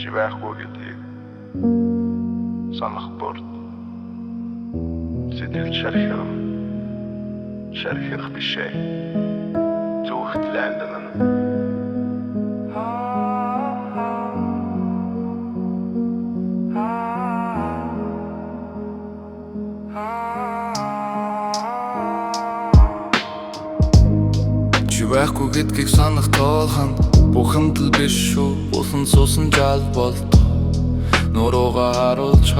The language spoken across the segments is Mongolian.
чи байхгүй гэдгийг санах бүрд сэтгэл шархих бишээ зүгт лайндан чи байхгүй гэдгийг санах тоолхон бүхэнд л биш шүү улан суусан жал болдог нуруугаа харуулж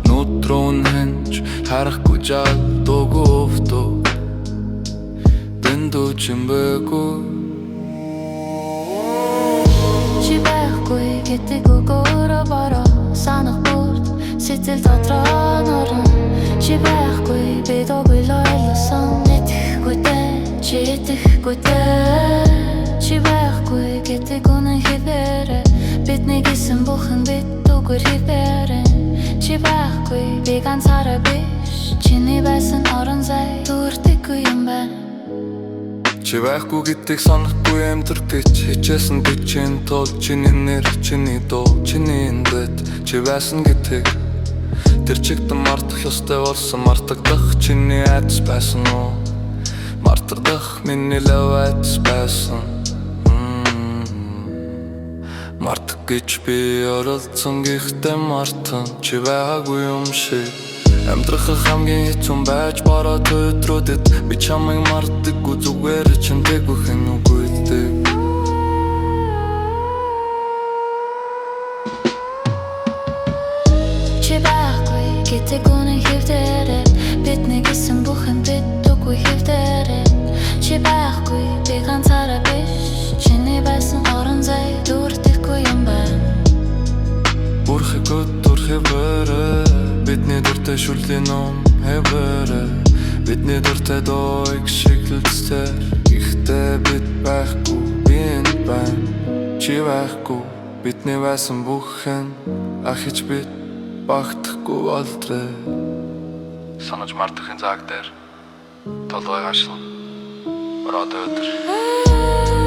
нүдрүүн хэнж харахгүй жал дуугуувдуу дэндүү чимбэгүй чи байхгүй гэдэг өгөөрөө бороо санах бүрд сэтгэл дотроо норон чи байхгүй би доглоо ойлсон итгэхгүй чи байхгүй гэдэг үнэн хэвээрээ бидний гисэн бүхэн бид үгээр хэвээрээ чи байхгүй би ганцаараа биш чиний байсан орон зай дүүрдэггүй юм байна чи байхгүй гэдгийг санахгүй амьдрах гэж хичээсэн би чинь тул чиний нэр чиний дуу чиний эндрэд чи байсан гэдгийг тэр чигт мартах ёстой болсон мартагдах чиний айдас байсан уу мартагдах миний лав айдас байсан мартах гэж би оролцсон гэхдээ мартан чи байгаагүй юм шиг амьдрах хамгийн хэцүү байж бараад өдрүүдэд би чамайг мартдаггүй зүгээр чинь тэгвэх нь үгүйдэг чи байхгүй гэдэг үнэн хэвээрээ бидний гисэн бүхэн бид үгүй хэвээрээ чи байхгүй би ганцаараа биш чиний байсан орон зай дүүрдэггүй юм байна бүрхэг өдөр хэвээрээ бидний дуртай шүрлийн ном хэвээрээ бидний дуртай дойг шиглэлцээр ихтэй бид байхгүй би энд байна чи байхгүй бидний байсан бүхэн ахиж бид багтахгүй болдрээ санаж мартахын цаг дээр толгой гашлан ороод өдөр